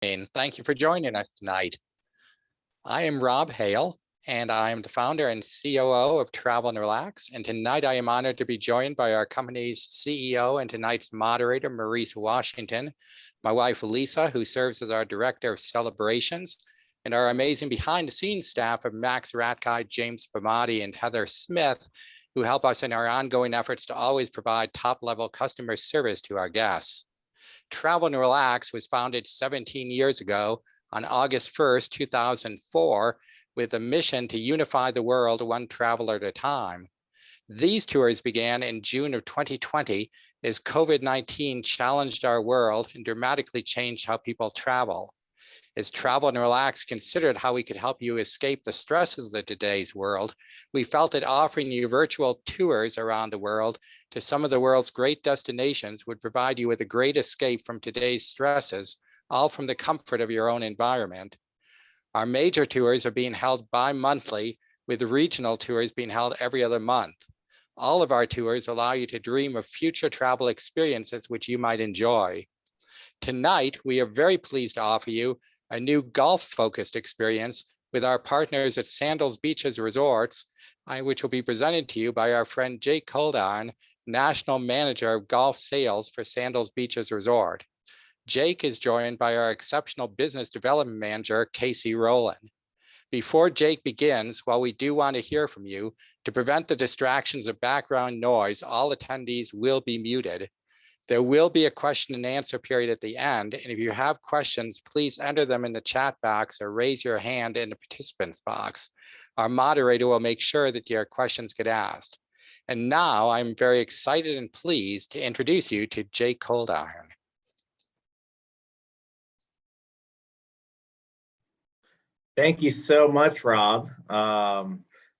Thank you for joining us tonight. I am Rob Hale, and I am the founder and COO of Travel and Relax. And tonight I am honored to be joined by our company's CEO and tonight's moderator, Maurice Washington, my wife, Lisa, who serves as our Director of Celebrations, and our amazing behind the scenes staff of Max Ratkai, James Pamati, and Heather Smith, who help us in our ongoing efforts to always provide top level customer service to our guests. Travel and Relax was founded 17 years ago on August 1st, 2004, with a mission to unify the world one traveler at a time. These tours began in June of 2020 as COVID-19 challenged our world and dramatically changed how people travel. As Travel and Relax considered how we could help you escape the stresses of today's world, we felt that offering you virtual tours around the world to some of the world's great destinations would provide you with a great escape from today's stresses, all from the comfort of your own environment. Our major tours are being held bi-monthly, with regional tours being held every other month. All of our tours allow you to dream of future travel experiences which you might enjoy. Tonight, we are very pleased to offer you a new golf-focused experience with our partners at Sandals Beaches Resorts, which will be presented to you by our friend Jake Coldiron, National Manager of Golf Sales for Sandals Beaches Resort. Jake is joined by our exceptional Business Development Manager, Casey Rowland. Before Jake begins, while we do want to hear from you, to prevent the distractions of background noise, all attendees will be muted. There will be a question and answer period at the end, and if you have questions, please enter them in the chat box or raise your hand in the participants box. Our moderator will make sure that your questions get asked. And now I'm very excited and pleased to introduce you to Jake Coldiron. Thank you so much, Rob.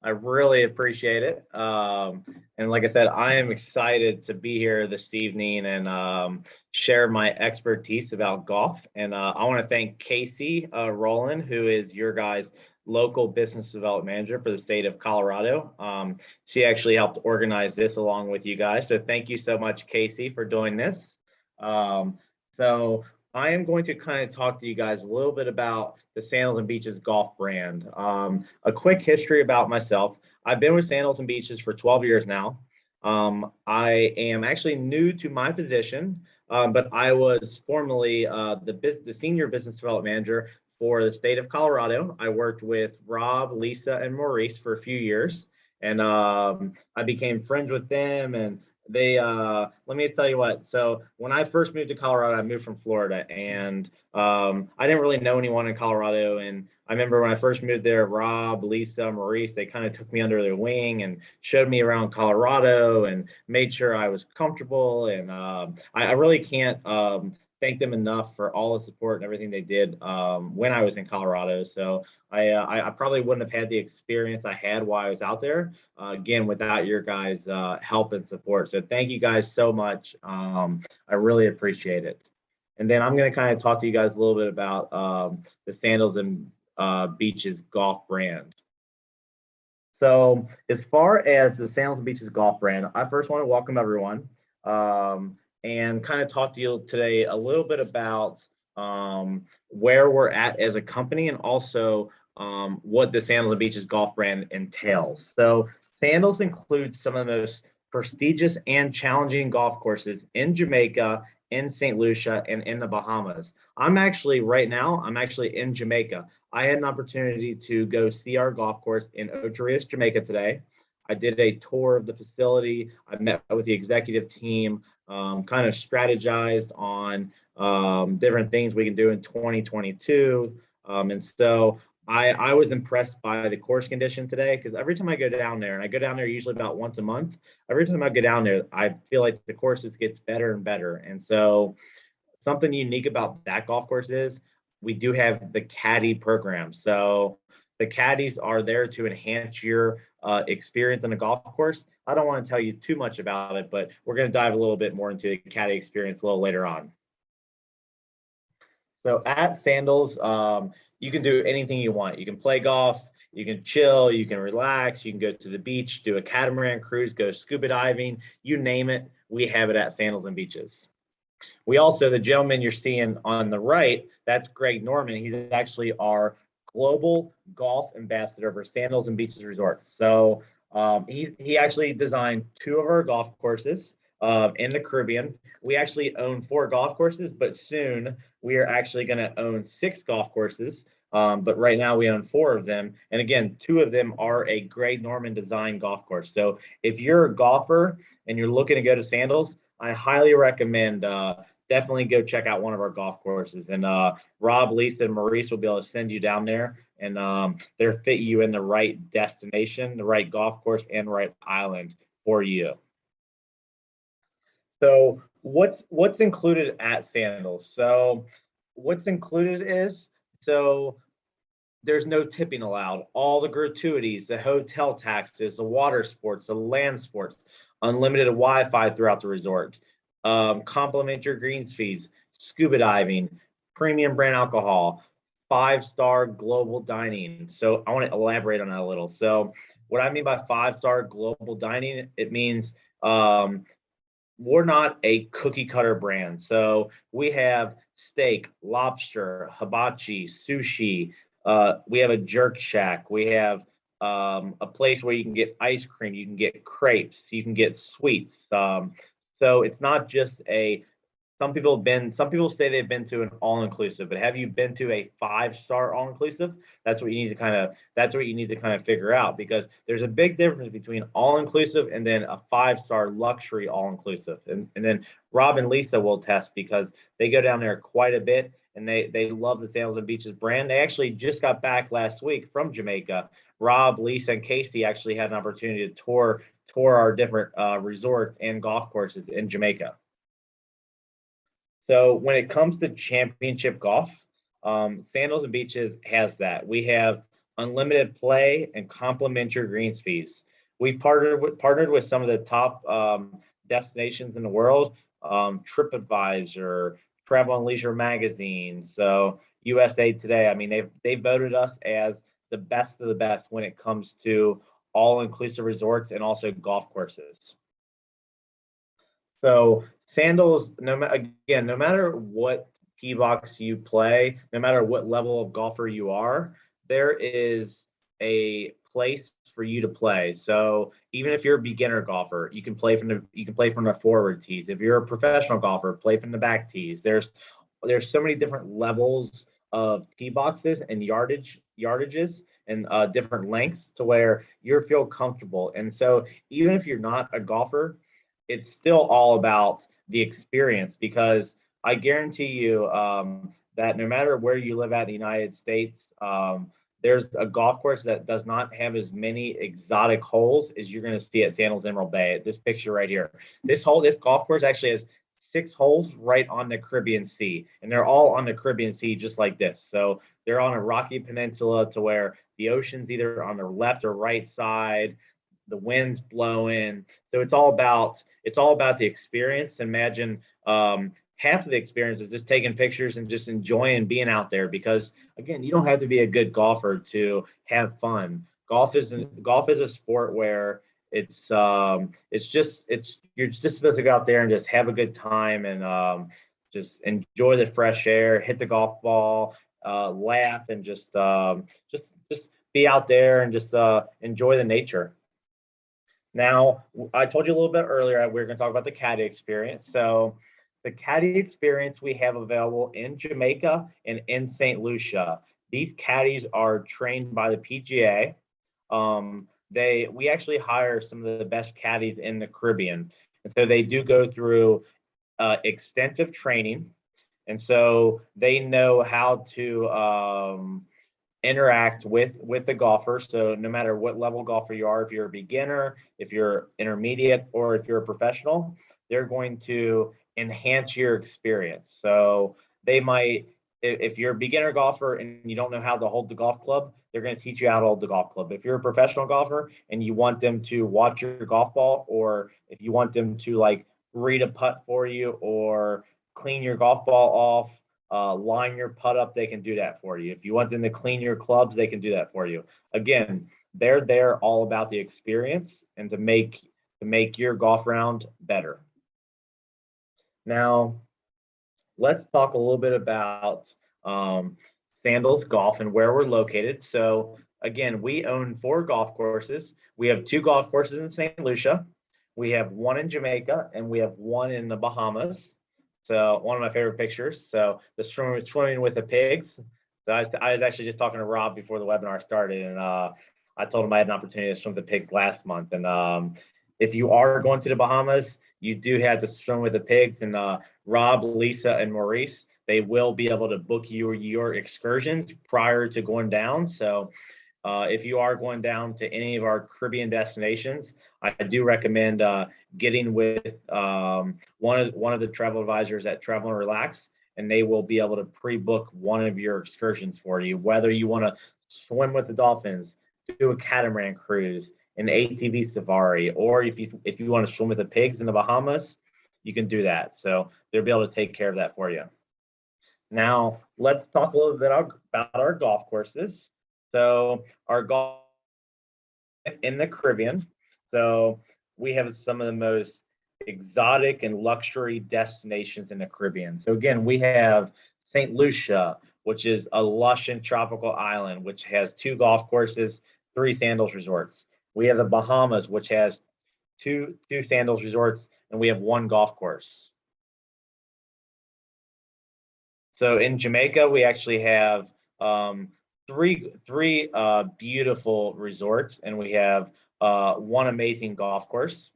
I really appreciate it. And like I said, I am excited to be here this evening and share my expertise about golf. And I want to thank Casey Rowland, who is your guys' local business development manager for the state of Colorado. She actually helped organize this along with you guys. So thank you so much, Casey, for doing this. So I am going to kind of talk to you guys a little bit about the Sandals and Beaches golf brand. A quick history about myself. I've been with Sandals and Beaches for 12 years now. I am actually new to my position, but I was formerly the senior business development manager for the state of Colorado. I worked with Rob, Lisa, and Maurice for a few years, and I became friends with them, and they let me tell you what. So when I first moved to Colorado, I moved from Florida, and I didn't really know anyone in Colorado. And I remember when I first moved there, Rob, Lisa, Maurice, they kind of took me under their wing and showed me around Colorado and made sure I was comfortable. And I really can't thank them enough for all the support and everything they did when I was in Colorado. So I probably wouldn't have had the experience I had while I was out there, again, without your guys' help and support. So thank you guys so much. I really appreciate it. And then I'm going to kind of talk to you guys a little bit about the Sandals and Beaches golf brand. So as far as the Sandals and Beaches golf brand, I first want to welcome everyone. And kind of talk to you today a little bit about where we're at as a company and also what the Sandals and Beaches golf brand entails. So Sandals includes some of the most prestigious and challenging golf courses in Jamaica, in St. Lucia, and in the Bahamas. Right now, I'm actually in Jamaica. I had an opportunity to go see our golf course in Ocho Jamaica today. I did a tour of the facility. I met with the executive team, kind of strategized on different things we can do in 2022. And so I was impressed by the course condition today, because every time I go down there, and I go down there usually about once a month, every time I go down there, I feel like the course just gets better and better. And so something unique about that golf course is we do have the caddy program. So the caddies are there to enhance your experience on a golf course. I don't want to tell you too much about it, but we're going to dive a little bit more into the caddy experience a little later on. So at Sandals, you can do anything you want. You can play golf, you can chill, you can relax, you can go to the beach, do a catamaran cruise, go scuba diving, you name it, we have it at Sandals and Beaches. We also, the gentleman you're seeing on the right, that's Greg Norman. He's actually our global golf ambassador for Sandals and Beaches Resorts. So he actually designed 2 of our golf courses in the Caribbean. We actually own 4 golf courses, but soon we are actually going to own 6 golf courses. But right now we own 4 of them. And again, 2 of them are a Greg Norman design golf course. So if you're a golfer and you're looking to go to Sandals, I highly recommend definitely go check out one of our golf courses. And Rob, Lisa, and Maurice will be able to send you down there, and they'll fit you in the right destination, the right golf course, and right island for you. So what's included at Sandals? So what's included is, so there's no tipping allowed. All the gratuities, the hotel taxes, the water sports, the land sports, unlimited Wi-Fi throughout the resort, complimentary greens fees, scuba diving, premium brand alcohol, 5-star global dining. So I want to elaborate on that a little. So what I mean by 5-star global dining, it means we're not a cookie cutter brand. So we have steak, lobster, hibachi, sushi. We have a jerk shack. We have a place where you can get ice cream, you can get crepes, you can get sweets. So it's not just a, some people say they've been to an all-inclusive, but have you been to a 5-star all-inclusive? That's what you need to kind of figure out, because there's a big difference between all-inclusive and then a 5-star luxury all-inclusive. And then Rob and Lisa will test, because they go down there quite a bit, and they love the Sandals and Beaches brand. They actually just got back last week from Jamaica. Rob, Lisa, and Casey actually had an opportunity to tour our different resorts and golf courses in Jamaica. So when it comes to championship golf, Sandals and Beaches has that. We have unlimited play and complimentary greens fees. We've partnered with some of the top destinations in the world, TripAdvisor, Travel and Leisure Magazine, so USA Today. I mean, they voted us as the best of the best when it comes to all-inclusive resorts and also golf courses. So Sandals, no matter what tee box you play, no matter what level of golfer you are, there is a place for you to play. So even if you're a beginner golfer, you can play from the forward tees. If you're a professional golfer, play from the back tees. There's so many different levels of tee boxes and yardages and different lengths to where you feel comfortable. And so even if you're not a golfer, it's still all about the experience, because I guarantee you that no matter where you live at in the United States, there's a golf course that does not have as many exotic holes as you're going to see at Sandals Emerald Bay. This picture right here. This golf course actually has 6 holes right on the Caribbean Sea, and they're all on the Caribbean Sea just like this. So they're on a rocky peninsula to where the ocean's either on the left or right side, the wind's blowing. So it's all about the experience. Imagine half of the experience is just taking pictures and just enjoying being out there, because again, you don't have to be a good golfer to have fun. Golf is a sport where you're just supposed to go out there and just have a good time and just enjoy the fresh air, hit the golf ball, laugh, and just be out there and just enjoy the nature. Now, I told you a little bit earlier, we're going to talk about the Caddy Experience. So the Caddy Experience we have available in Jamaica and in St. Lucia. These caddies are trained by the PGA. We actually hire some of the best caddies in the Caribbean. And so they do go through extensive training. And so they know how to interact with the golfer. So no matter what level golfer you are, if you're a beginner, if you're intermediate, or if you're a professional, they're going to enhance your experience. So they might, if you're a beginner golfer and you don't know how to hold the golf club, they're going to teach you how to hold the golf club. If you're a professional golfer and you want them to watch your golf ball, or if you want them to like read a putt for you or clean your golf ball off, line your putt up, they can do that for you. If you want them to clean your clubs, they can do that for you. Again, they're there all about the experience and to make your golf round better. Now, let's talk a little bit about Sandals Golf and where we're located. So again, we own 4 golf courses. We have 2 golf courses in St. Lucia. We have 1 in Jamaica, and we have 1 in the Bahamas. So one of my favorite pictures. So the swimming with the pigs. So I was actually just talking to Rob before the webinar started, and I told him I had an opportunity to swim with the pigs last month. And if you are going to the Bahamas, you do have to swim with the pigs. And Rob, Lisa, and Maurice, they will be able to book your excursions prior to going down. So if you are going down to any of our Caribbean destinations, I do recommend getting with one of the travel advisors at Travel and Relax, and they will be able to pre-book one of your excursions for you, whether you want to swim with the dolphins, do a catamaran cruise, an ATV safari, or if you want to swim with the pigs in the Bahamas, you can do that. So they'll be able to take care of that for you. Now, let's talk a little bit about our golf courses. So our golf in the Caribbean. So we have some of the most exotic and luxury destinations in the Caribbean. So again, we have St. Lucia, which is a lush and tropical island, which has 2 golf courses, 3 Sandals Resorts. We have the Bahamas, which has two Sandals Resorts, and we have 1 golf course. So in Jamaica, we actually have three beautiful resorts, and we have 1 amazing golf course.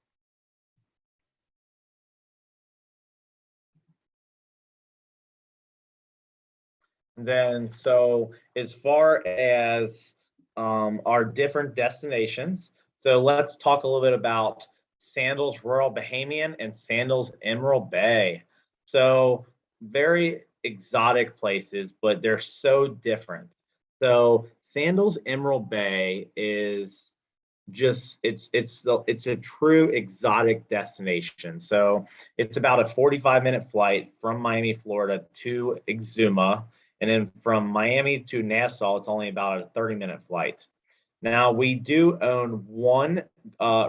And then, so as far as our different destinations, so let's talk a little bit about Sandals Royal Bahamian and Sandals Emerald Bay. So very exotic places, but they're so different. So Sandals Emerald Bay is just it's a true exotic destination. So it's about a 45-minute flight from Miami, Florida to Exuma, and then from Miami to Nassau, it's only about a 30-minute flight. Now we do own 1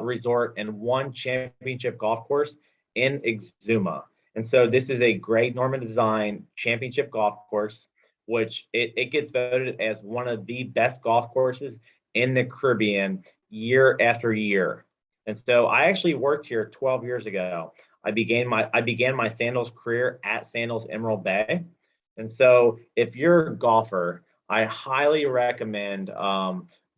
resort and 1 championship golf course in Exuma, and so this is a Greg Norman design championship golf course, which it gets voted as one of the best golf courses in the Caribbean year after year. And so I actually worked here 12 years ago. I began my Sandals career at Sandals Emerald Bay. And so if you're a golfer, I highly recommend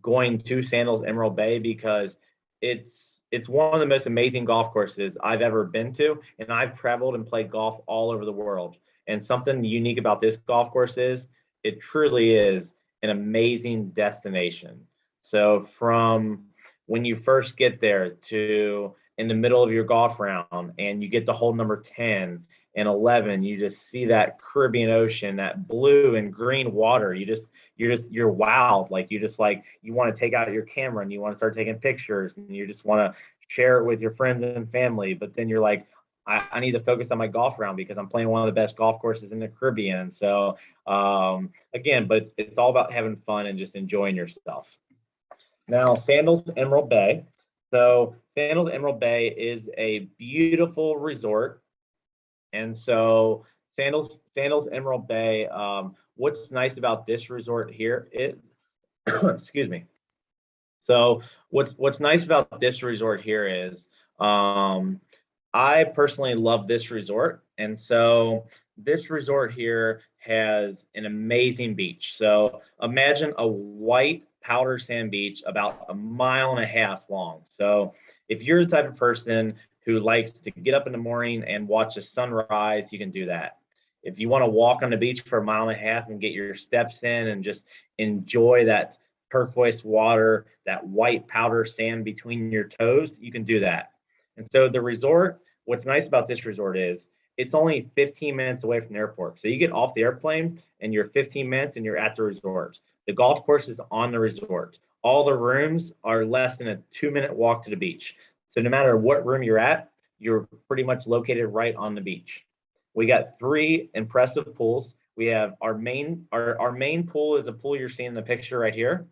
going to Sandals Emerald Bay, because it's one of the most amazing golf courses I've ever been to, and I've traveled and played golf all over the world. And something unique about this golf course is it truly is an amazing destination. So from when you first get there to in the middle of your golf round and you get to hole number 10 and 11, you just see that Caribbean Ocean, that blue and green water. You're wowed. Like you want to take out your camera and you want to start taking pictures and you just want to share it with your friends and family. But then you're like, I need to focus on my golf round because I'm playing one of the best golf courses in the Caribbean. So again, but it's all about having fun and just enjoying yourself. Now, Sandals Emerald Bay. So Sandals Emerald Bay is a beautiful resort. And so Sandals Emerald Bay, what's nice about this resort here is, excuse me. So what's nice about this resort here is, I personally love this resort. And so this resort here has an amazing beach. So imagine a white powder sand beach about 1.5 miles long. So if you're the type of person who likes to get up in the morning and watch the sunrise, you can do that. If you want to walk on the beach for 1.5 miles and get your steps in and just enjoy that turquoise water, that white powder sand between your toes, you can do that. And so the resort, what's nice about this resort is it's only 15 minutes away from the airport. So you get off the airplane and you're 15 minutes and you're at the resort. The golf course is on the resort. All the rooms are less than a 2-minute walk to the beach. So no matter what room you're at, you're pretty much located right on the beach. We got 3 impressive pools. We have our main pool is a pool you're seeing in the picture right here.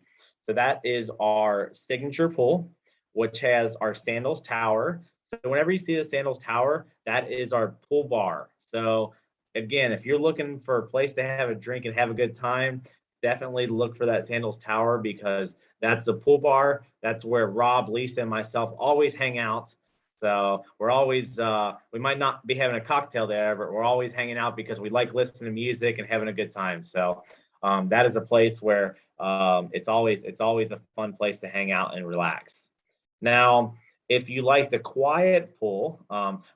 So that is our signature pool, which has our Sandals Tower. So whenever you see the Sandals Tower, that is our pool bar. So again, if you're looking for a place to have a drink and have a good time, definitely look for that Sandals Tower, because that's the pool bar. That's where Rob, Lisa, and myself always hang out. So we're always, we might not be having a cocktail there, but we're always hanging out because we like listening to music and having a good time. So that is a place where it's always a fun place to hang out and relax. Now, if you like the quiet pool,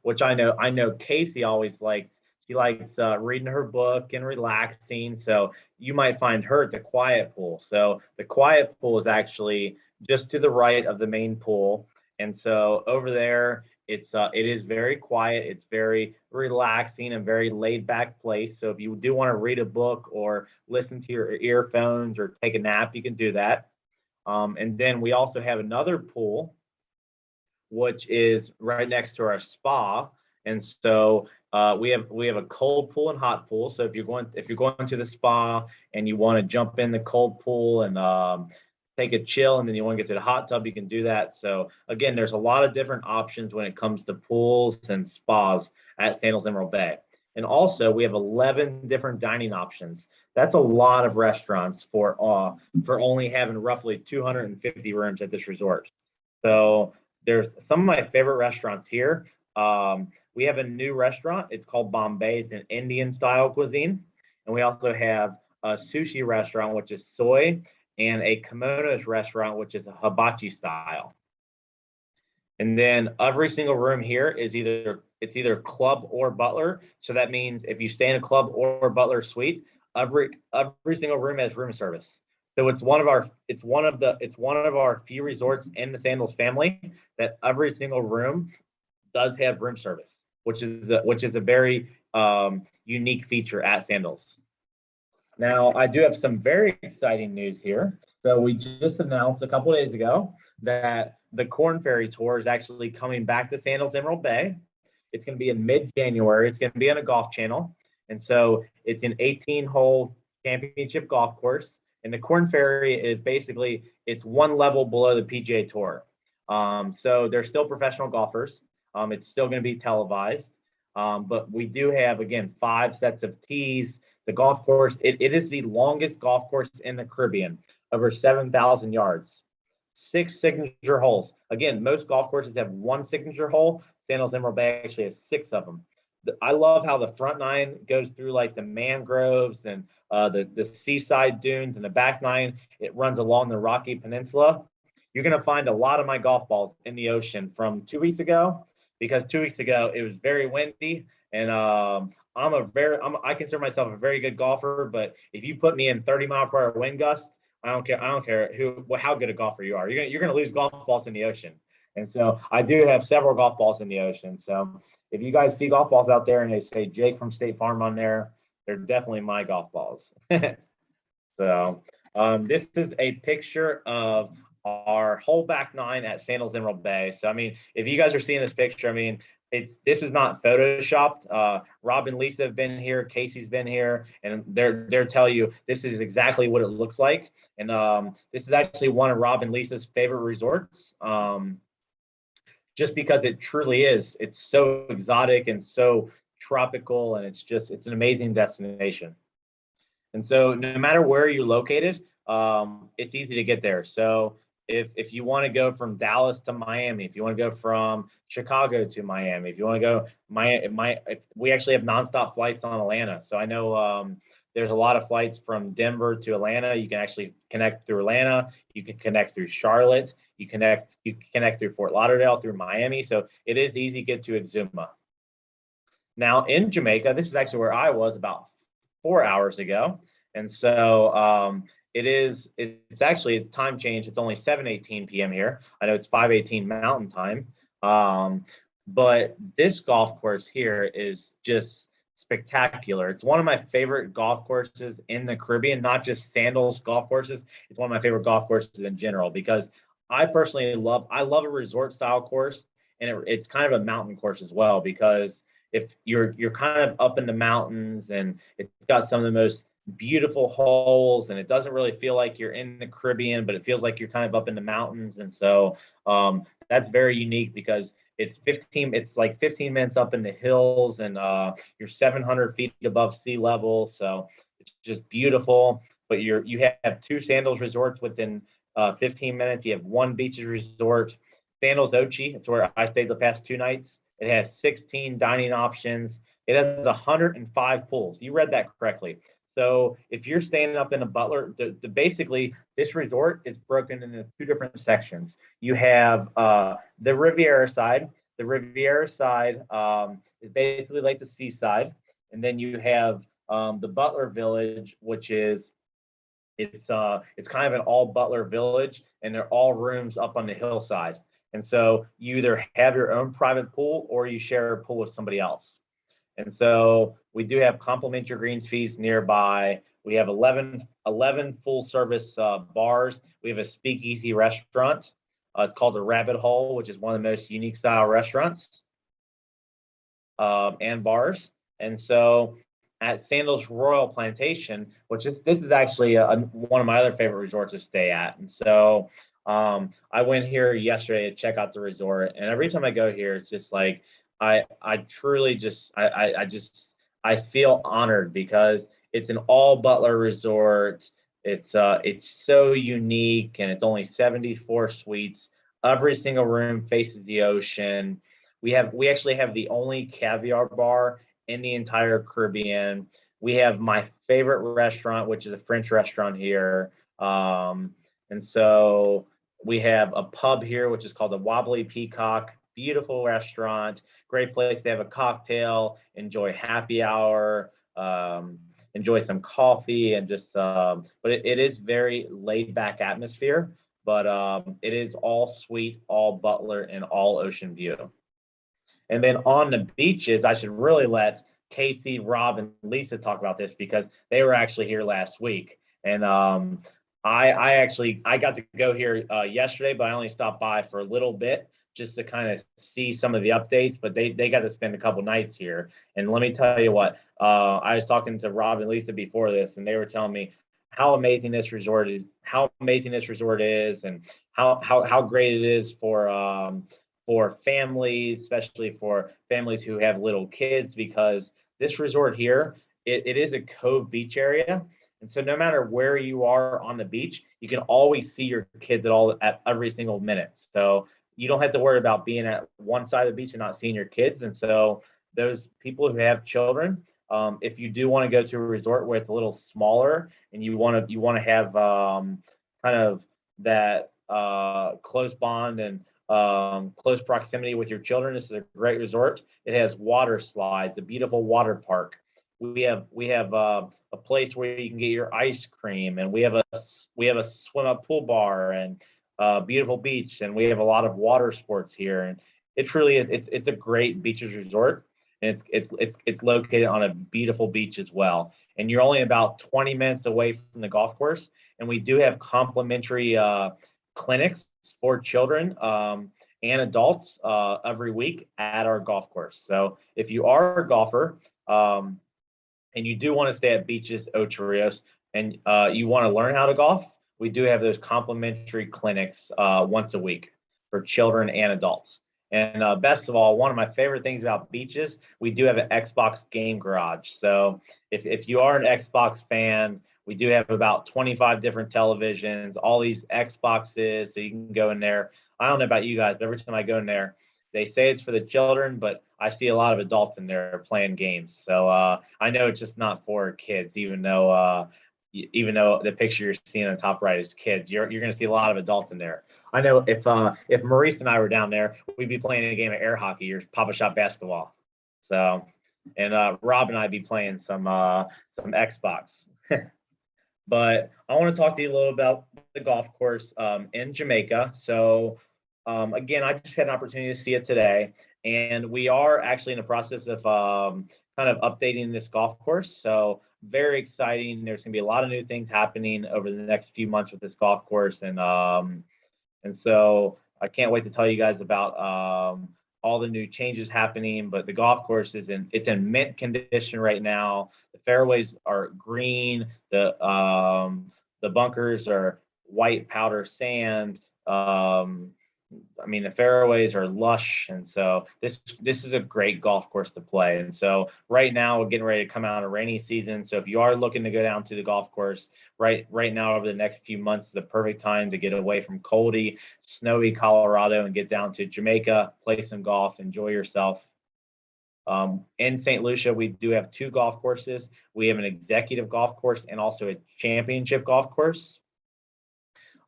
which I know Casey always likes. She likes reading her book and relaxing. So you might find her at the quiet pool. So the quiet pool is actually just to the right of the main pool. And so over there, it is very quiet. It's very relaxing and very laid back place. So if you do want to read a book or listen to your earphones or take a nap, you can do that. And then we also have another pool, which is right next to our spa. And so we have a cold pool and hot pool. So if you're going to the spa and you want to jump in the cold pool and take a chill, and then you want to get to the hot tub, you can do that. So again, there's a lot of different options when it comes to pools and spas at Sandals Emerald Bay. And also we have 11 different dining options. That's a lot of restaurants for only having roughly 250 rooms at this resort. So there's some of my favorite restaurants here. We have a new restaurant. It's called Bombay. It's an Indian style cuisine. And we also have a sushi restaurant, which is soy, and a kimonos restaurant, which is a hibachi style. And then every single room here is either club or butler. So that means if you stay in a club or butler suite, every single room has room service. So it's one of our few resorts in the Sandals family that every single room does have room service, which is a very unique feature at Sandals. Now, I do have some very exciting news here. So we just announced a couple of days ago that the Corn Ferry Tour is actually coming back to Sandals Emerald Bay. It's going to be in mid-January. It's going to be on a golf channel. And so it's an 18-hole championship golf course. And the Corn Ferry is basically, it's one level below the PGA Tour. So they're still professional golfers. It's still going to be televised. But we do have, again, 5 sets of tees. The golf course, it is the longest golf course in the Caribbean, over 7,000 yards. 6 signature holes. Again, most golf courses have 1 signature hole. Sandals Emerald Bay actually has 6 of them. I love how the front 9 goes through like the mangroves and the seaside dunes, and the back 9, it runs along the Rocky Peninsula. You're going to find a lot of my golf balls in the ocean from 2 weeks ago, because 2 weeks ago it was very windy, and I consider myself a very good golfer, but if you put me in 30-mile-per-hour wind gusts, I don't care how good a golfer you are. You're gonna lose golf balls in the ocean. And so I do have several golf balls in the ocean. So if you guys see golf balls out there and they say Jake from State Farm on there, they're definitely my golf balls. So this is a picture of our whole back 9 at Sandals Emerald Bay. So I mean, if you guys are seeing this picture, I mean, this is not photoshopped. Rob and Lisa have been here, Casey's been here, and they're telling you this is exactly what it looks like. And this is actually one of Rob and Lisa's favorite resorts, just because it truly is. It's so exotic and so tropical, and it's an amazing destination. And so no matter where you're located, it's easy to get there. So if you want to go from Dallas to Miami, if you want to go from Chicago to Miami, if you want to go we actually have nonstop flights on Atlanta. So I know there's a lot of flights from Denver to Atlanta. You can actually connect through Atlanta. You can connect through Charlotte. You can connect through Fort Lauderdale, through Miami. So it is easy to get to Exuma. Now in Jamaica, this is actually where I was about 4 hours ago. And so it's actually a time change. It's only 7:18 p.m. here. I know it's 5:18 Mountain Time. But this golf course here is just spectacular. It's one of my favorite golf courses in the Caribbean, not just Sandals golf courses. It's one of my favorite golf courses in general, because I personally love a resort style course, and it's kind of a mountain course as well, because if you're kind of up in the mountains, and it's got some of the most beautiful holes, and it doesn't really feel like you're in the Caribbean, but it feels like you're kind of up in the mountains. And so that's very unique, because It's like 15 minutes up in the hills, and you're 700 feet above sea level. So it's just beautiful. But you have two Sandals resorts within 15 minutes. You have one beaches resort, Sandals Ochi. It's where I stayed the past 2 nights. It has 16 dining options. It has 105 pools. You read that correctly. So if you're staying up in a Butler, basically this resort is broken into two different sections. You have the Riviera side. The Riviera side is basically like the seaside, and then you have the Butler Village, which is it's kind of an all Butler village, and they're all rooms up on the hillside. And so you either have your own private pool or you share a pool with somebody else. And so we do have complimentary greens fees nearby. We have 11 full service bars. We have a speakeasy restaurant. It's called the Rabbit Hole, which is one of the most unique style restaurants and bars. And so at Sandals Royal Plantation, this is actually one of my other favorite resorts to stay at. And so I went here yesterday to check out the resort, and every time I go here, it's just like I truly just I feel honored because it's an all Butler resort. It's so unique, and it's only 74 suites. Every single room faces the ocean. We actually have the only caviar bar in the entire Caribbean. We have my favorite restaurant, which is a French restaurant here. And so we have a pub here, which is called the Wobbly Peacock. Beautiful restaurant, great place to have a cocktail, enjoy happy hour, enjoy some coffee, and just, but it is very laid back atmosphere, but it is all sweet, all Butler, and all ocean view. And then on the beaches, I should really let Casey, Rob, and Lisa talk about this because they were actually here last week. And I got to go here yesterday, but I only stopped by for a little bit just to kind of see some of the updates. But they got to spend a couple nights here. And let me tell you what, I was talking to Rob and Lisa before this, and they were telling me how amazing this resort is, and how great it is for families, especially for families who have little kids, because this resort here, it is a cove beach area. And so no matter where you are on the beach, you can always see your kids at every single minute. So you don't have to worry about being at one side of the beach and not seeing your kids. And so those people who have children, if you do want to go to a resort where it's a little smaller and you want to have kind of that close bond and close proximity with your children, this is a great resort. It has water slides, a beautiful water park. We have a place where you can get your ice cream, and we have a swim up pool bar and beautiful beach, and we have a lot of water sports here. And it truly is. It's a great beaches resort, and it's located on a beautiful beach as well. And you're only about 20 minutes away from the golf course, and we do have complimentary clinics for children and adults every week at our golf course. So if you are a golfer and you do want to stay at Beaches Ocho Rios and you want to learn how to golf, we do have those complimentary clinics once a week for children and adults. And best of all, one of my favorite things about Beaches, we do have an Xbox game garage. So if you are an Xbox fan, we do have about 25 different televisions, all these Xboxes, so you can go in there. I don't know about you guys, but every time I go in there, they say it's for the children, but I see a lot of adults in there playing games. So I know it's just not for kids, even though the picture you're seeing on the top right is kids. You're going to see a lot of adults in there. I know if Maurice and I were down there, we'd be playing a game of air hockey or Papa Shot basketball. So, and Rob and I'd be playing some Xbox. But I want to talk to you a little about the golf course in Jamaica. So again, I just had an opportunity to see it today, and we are actually in the process of kind of updating this golf course. So very exciting. There's going to be a lot of new things happening over the next few months with this golf course, and so I can't wait to tell you guys about all the new changes happening. But the golf course it's in mint condition right now. The fairways are green. The bunkers are white powder sand. I mean, the fairways are lush, and so this is a great golf course to play. And so right now we're getting ready to come out of rainy season. So if you are looking to go down to the golf course right now over the next few months is the perfect time to get away from coldy, snowy Colorado and get down to Jamaica, play some golf, enjoy yourself. In St. Lucia, we do have 2 golf courses. We have an executive golf course and also a championship golf course.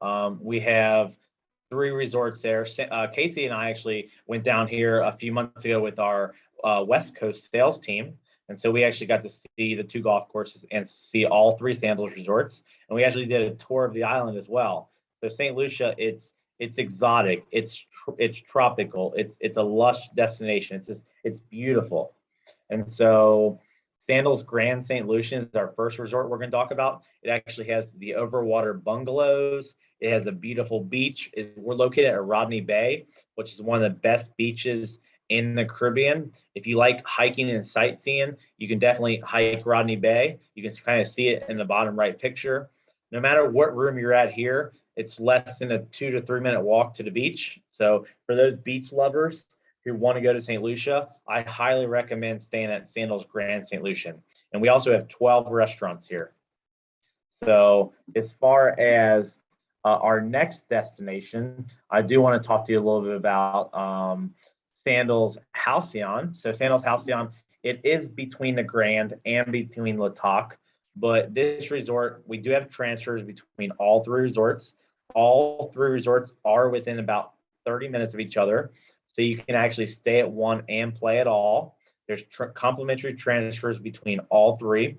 We have 3 resorts there. Casey and I actually went down here a few months ago with our West Coast sales team. And so we actually got to see the 2 golf courses and see all 3 Sandals resorts. And we actually did a tour of the island as well. So St. Lucia, it's exotic, it's tropical, it's a lush destination. It's beautiful. And so Sandals Grand St. Lucian is our first resort we're going to talk about. It actually has the overwater bungalows. It has a beautiful beach. We're located at Rodney Bay, which is one of the best beaches in the Caribbean. If you like hiking and sightseeing, you can definitely hike Rodney Bay. You can kind of see it in the bottom right picture. No matter what room you're at here, it's less than a 2 to 3 minute walk to the beach. So for those beach lovers who want to go to St. Lucia, I highly recommend staying at Sandals Grand St. Lucian. And we also have 12 restaurants here. So as far as our next destination, I do want to talk to you a little bit about Sandals Halcyon. So Sandals Halcyon, it is between the Grand and between Latak, but this resort, we do have transfers between all 3 resorts. All 3 resorts are within about 30 minutes of each other. So you can actually stay at one and play at all. There's complimentary transfers between all 3.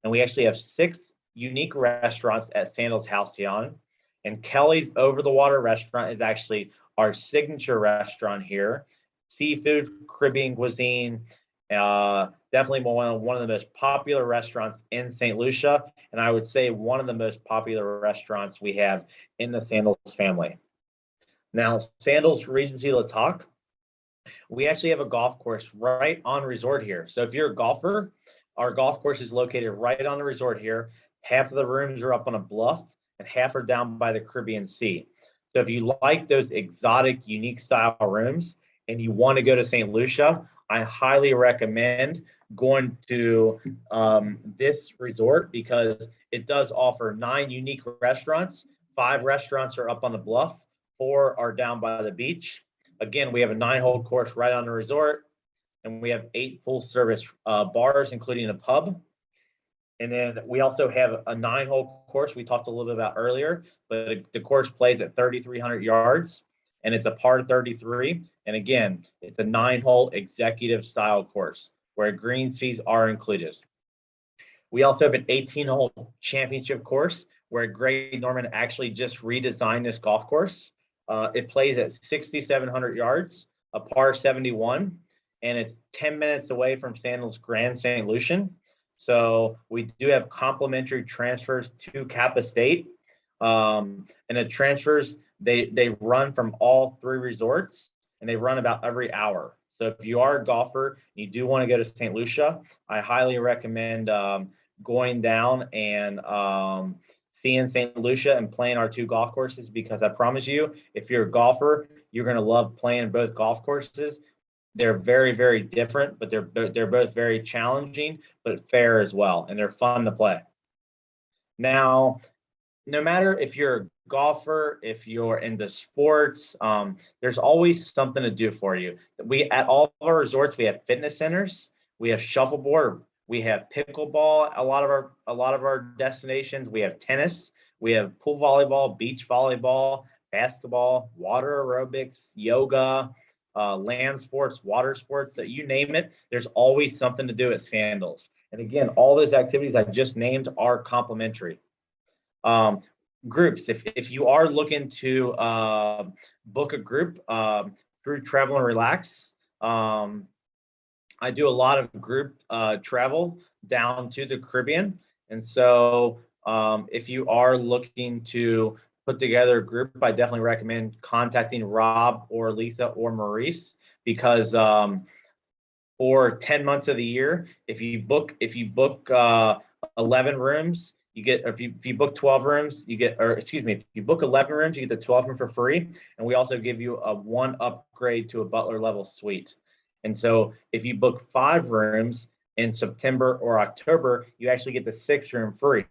And we actually have 6 unique restaurants at Sandals Halcyon. And Kelly's Over the Water restaurant is actually our signature restaurant here. Seafood, Caribbean cuisine, definitely one of the most popular restaurants in St. Lucia. And I would say one of the most popular restaurants we have in the Sandals family. Now, Sandals Regency Latak, we actually have a golf course right on resort here. So if you're a golfer, our golf course is located right on the resort here. Half of the rooms are up on a bluff and half are down by the Caribbean Sea. So if you like those exotic, unique style rooms and you want to go to St. Lucia, I highly recommend going to this resort because it does offer 9 unique restaurants. 5 restaurants are up on the bluff, 4 are down by the beach. Again, we have a 9-hole course right on the resort, and we have 8 full-service bars, including a pub. And then we also have a 9-hole course we talked a little bit about earlier, but the course plays at 3,300 yards, and it's a par 33. And again, it's a 9-hole executive style course where greens fees are included. We also have an 18-hole championship course where Greg Norman actually just redesigned this golf course. It plays at 6,700 yards, a par 71, and it's 10 minutes away from Sandals Grand St. Lucian. So we do have complimentary transfers to Kappa State. And the transfers, they run from all 3 resorts, and they run about every hour. So if you are a golfer, and you do want to go to St. Lucia, I highly recommend going down and seeing St. Lucia and playing our 2 golf courses, because I promise you, if you're a golfer, you're going to love playing both golf courses. They're very, very different, but they're both very challenging, but fair as well, and they're fun to play. Now, no matter if you're a golfer, if you're into sports, there's always something to do for you. We at all of our resorts, we have fitness centers, we have shuffleboard, we have pickleball. A lot of our destinations, we have tennis, we have pool volleyball, beach volleyball, basketball, water aerobics, yoga, land sports, water sports, that you name it. There's always something to do at Sandals. And again, all those activities I just named are complimentary. Groups, if you are looking to book a group through Travel and Relax, I do a lot of group travel down to the Caribbean. And so if you are looking to put together a group, I definitely recommend contacting Rob or Lisa or Maurice, because for 10 months of the year, if you book 11 rooms, you get, if you book 12 rooms, you get, or excuse me, if you book 11 rooms, you get the 12 room for free. And we also give you a 1 upgrade to a butler level suite. And so if you book 5 rooms in September or October, you actually get the 6th room free.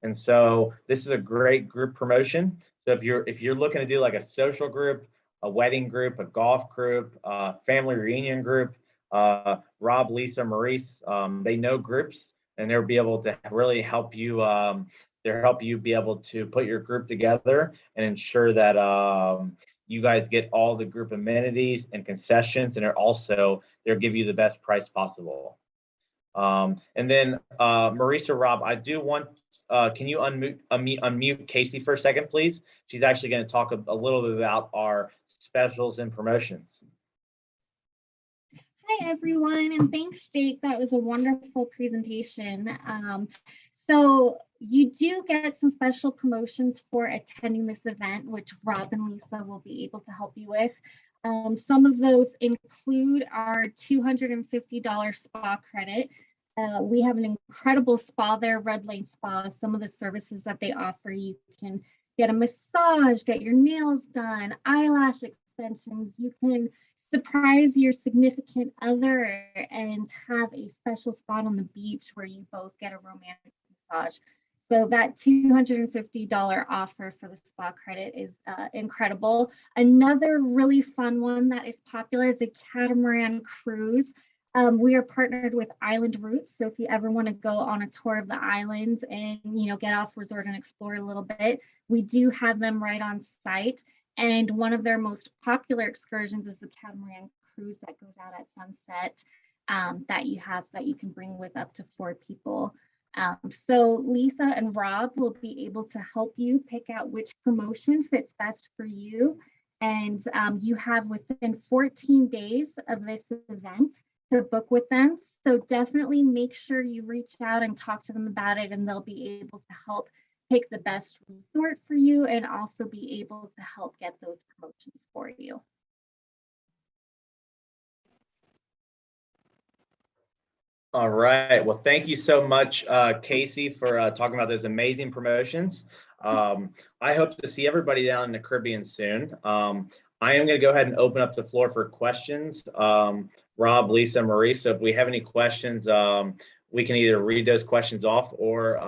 And so this is a great group promotion. So if you're looking to do like a social group, a wedding group, a golf group, a family reunion group, Rob, Lisa, Maurice, they know groups, and they'll be able to really help you. They'll help you be able to put your group together and ensure that you guys get all the group amenities and concessions, and they'll give you the best price possible. And then Maurice or Rob, I do want. Can you unmute Casey for a second, please? She's actually going to talk a little bit about our specials and promotions. Hi, everyone, and thanks, Jake. That was a wonderful presentation. So you do get some special promotions for attending this event, which Rob and Lisa will be able to help you with. Some of those include our $250 spa credit. We have an incredible spa there, Red Lane Spa. Some of the services that they offer, you can get a massage, get your nails done, eyelash extensions. You can surprise your significant other and have a special spot on the beach where you both get a romantic massage. So that $250 offer for the spa credit is incredible. Another really fun one that is popular is the Catamaran Cruise. We are partnered with Island Routes. So if you ever want to go on a tour of the islands and get off resort and explore a little bit, we do have them right on site. And one of their most popular excursions is the Catamaran Cruise that goes out at sunset that you can bring with up to 4 people. So Lisa and Rob will be able to help you pick out which promotion fits best for you. And you have within 14 days of this event to book with them. So definitely make sure you reach out and talk to them about it, and they'll be able to help pick the best resort for you and also be able to help get those promotions for you. All right. Well, thank you so much, Casey, for talking about those amazing promotions. I hope to see everybody down in the Caribbean soon. I am going to go ahead and open up the floor for questions. Rob, Lisa, Maurice, so if we have any questions, we can either read those questions off or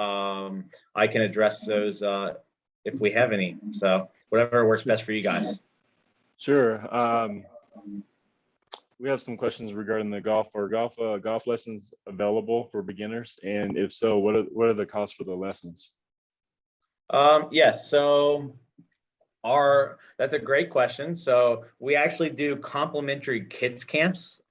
I can address those if we have any. So whatever works best for you guys. Sure. We have some questions regarding the golf. Are golf lessons available for beginners? And if so, what are the costs for the lessons? Yes. So that's a great question. So we actually do complimentary kids camps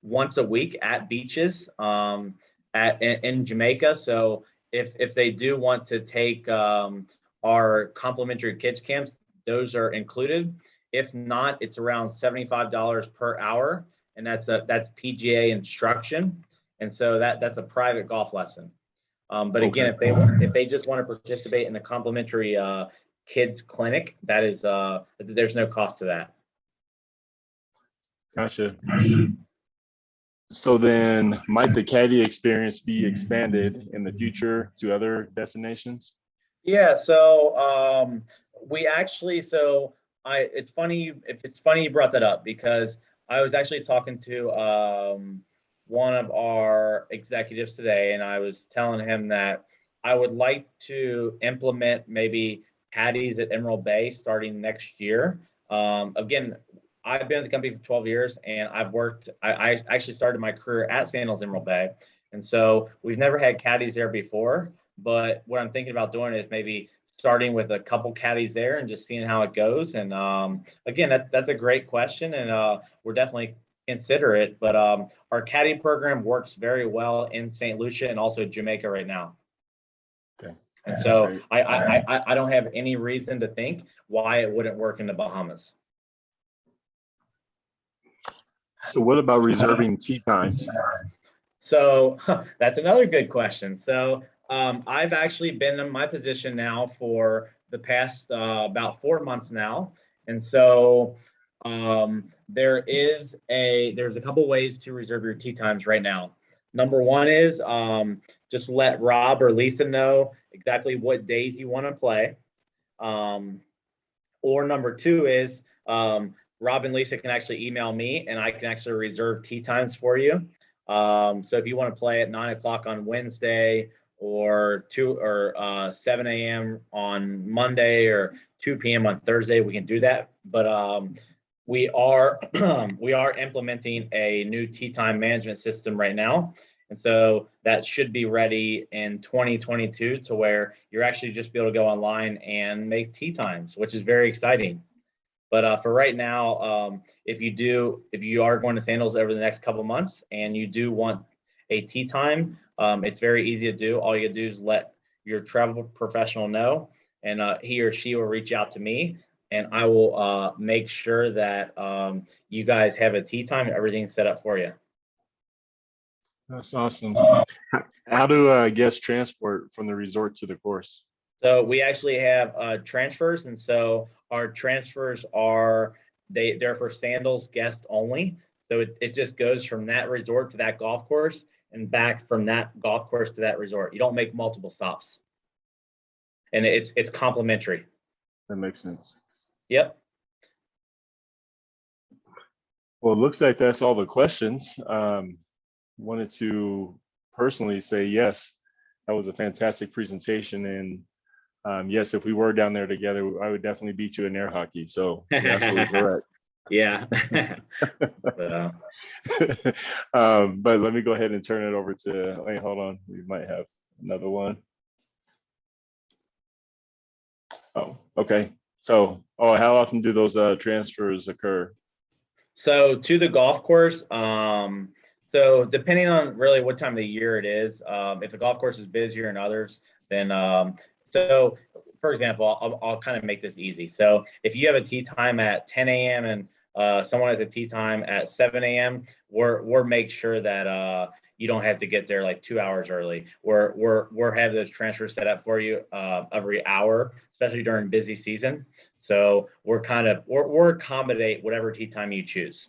once a week at beaches in Jamaica. So if they do want to take our complimentary kids camps, those are included. If not, it's around $75 per hour, and that's PGA instruction, and so that's a private golf lesson. But again, if they just want to participate in the complimentary kids clinic, that is there's no cost to that. Gotcha. So then, might the Caddy Experience be expanded in the future to other destinations? Yeah. So we actually it's funny you brought that up, because I was actually talking to one of our executives today, and I was telling him that I would like to implement maybe caddies at Emerald Bay starting next year. Again, I've been at the company for 12 years, and I actually started my career at Sandals Emerald Bay. And so we've never had caddies there before, but what I'm thinking about doing is maybe starting with a couple caddies there and just seeing how it goes. And again, that's a great question, and we're definitely consider it. But our caddy program works very well in St. Lucia and also Jamaica right now. Okay. And so I don't have any reason to think why it wouldn't work in the Bahamas. So what about reserving tee times? So that's another good question. So I've actually been in my position now for the past about 4 months now. And so there's a couple ways to reserve your tee times right now. Number one is just let Rob or Lisa know exactly what days you want to play. Or number two is Rob and Lisa can actually email me and I can actually reserve tee times for you. So if you want to play at 9 o'clock on Wednesday or 7 a.m. on Monday or 2 p.m. on Thursday, we can do that. But we are we are implementing a new tee time management system right now. And so that should be ready in 2022 to where you're actually just be able to go online and make tee times, which is very exciting. But for right now, if you are going to Sandals over the next couple months and you do want a tee time, it's very easy to do. All you do is let your travel professional know, and he or she will reach out to me, and I will make sure that you guys have a tee time and everything's set up for you. That's awesome. How do guests transport from the resort to the course? So we actually have transfers, and so our transfers are they're for Sandals guests only. So it just goes from that resort to that golf course and back from that golf course to that resort. You don't make multiple stops, and it's complimentary. That makes sense. Yep. Well, it looks like that's all the questions. Wanted to personally say yes, that was a fantastic presentation, and yes, if we were down there together, I would definitely beat you in air hockey. So you're absolutely correct. Yeah. But let me go ahead and turn it over to. Wait, hold on. We might have another one. Oh, okay. So, how often do those transfers occur? So to the golf course, so depending on really what time of the year it is, if the golf course is busier than others, then so for example, I'll kind of make this easy. So if you have a tee time at 10 a.m. and someone has a tee time at 7 a.m., we're make sure that you don't have to get there like 2 hours early. We're have those transfers set up for you every hour, especially during busy season. So we're accommodate whatever tee time you choose.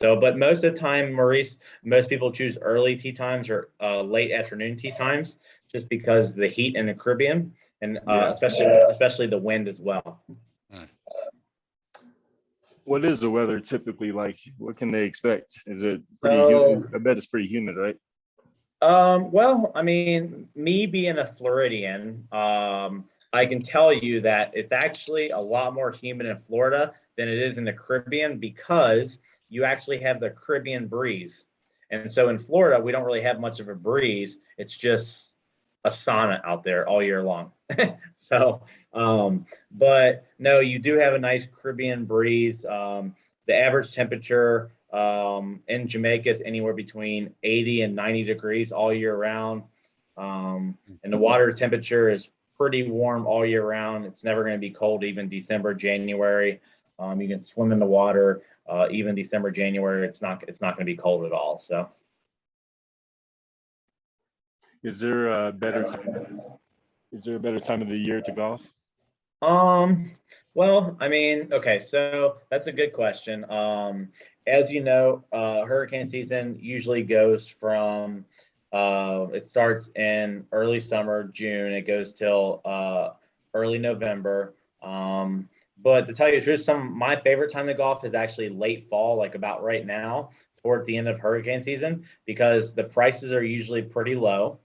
So, but most of the time, Maurice, most people choose early tee times or late afternoon tee times, just because of the heat in the Caribbean, and especially the wind as well. What is the weather typically like? What can they expect? Is it pretty humid? I bet it's pretty humid, right? Well, I mean, me being a Floridian, I can tell you that it's actually a lot more humid in Florida than it is in the Caribbean, because you actually have the Caribbean breeze. And so in Florida, we don't really have much of a breeze. It's just a sauna out there all year long. So, but no, you do have a nice Caribbean breeze. The average temperature in Jamaica is anywhere between 80 and 90 degrees all year round. And the water temperature is pretty warm all year round. It's never going to be cold, even December, January. You can swim in the water, even December, January. It's not going to be cold at all. So, is there a better time? Is there a better time of the year to golf? Well, I mean, okay, so that's a good question. As you know, hurricane season usually goes from it starts in early summer, June. It goes till early November. But to tell you the truth, my favorite time to golf is actually late fall, like about right now, towards the end of hurricane season, because the prices are usually pretty low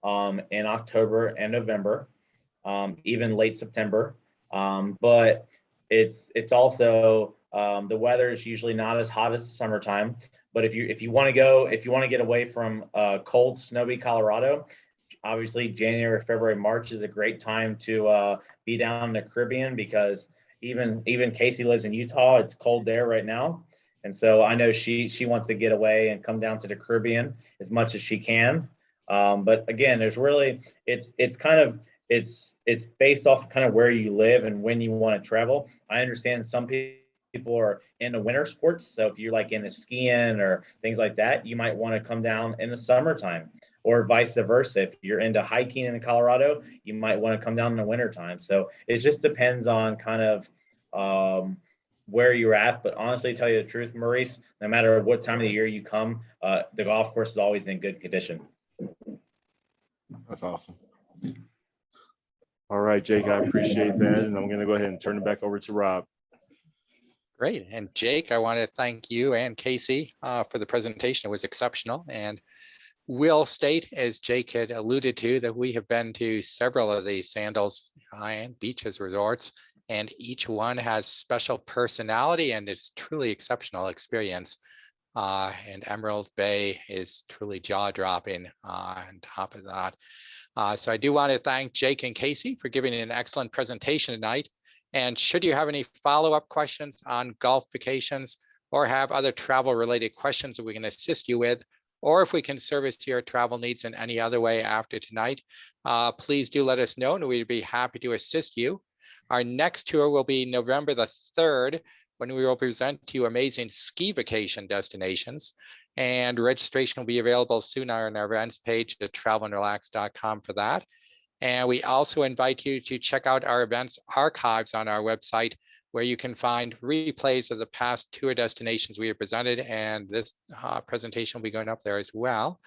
in October and November, even late September. But it's also the weather is usually not as hot as the summertime. But if you want to get away from cold, snowy Colorado, obviously January, February, March is a great time to be down in the Caribbean, because even Casey lives in Utah. It's cold there right now, and so I know she wants to get away and come down to the Caribbean as much as she can. But again, there's really it's based off kind of where you live and when you want to travel. I understand some people are into winter sports, so if you're like into skiing or things like that, you might want to come down in the summertime, or vice versa. If you're into hiking in Colorado, you might want to come down in the wintertime. So it just depends on kind of where you're at. But honestly, to tell you the truth, Maurice, no matter what time of the year you come, the golf course is always in good condition. That's awesome. All right, Jake, I appreciate that. And I'm going to go ahead and turn it back over to Rob. Great. And Jake, I want to thank you and Casey for the presentation. It was exceptional. And will state, as Jake had alluded to, that we have been to several of the Sandals and beaches resorts, and each one has special personality and it's truly exceptional experience. And Emerald Bay is truly jaw-dropping on top of that. So I do want to thank Jake and Casey for giving an excellent presentation tonight. And should you have any follow-up questions on golf vacations or have other travel-related questions that we can assist you with, or if we can service your travel needs in any other way after tonight, please do let us know and we'd be happy to assist you. Our next tour will be November the 3rd, when we will present to you amazing ski vacation destinations. And registration will be available soon on our events page at travelandrelax.com for that. And we also invite you to check out our events archives on our website, where you can find replays of the past tour destinations we have presented. And this presentation will be going up there as well.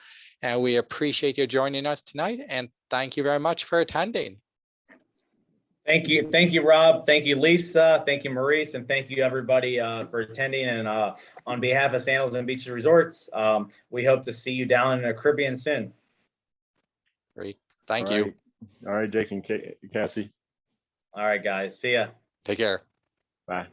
And we appreciate you joining us tonight. And thank you very much for attending. Thank you, Rob. Thank you, Lisa. Thank you, Maurice, and thank you, everybody, for attending. And on behalf of Sandals and Beaches Resorts, we hope to see you down in the Caribbean soon. Great. Thank you. All right, Jake and Cassie. All right, guys. See ya. Take care. Bye.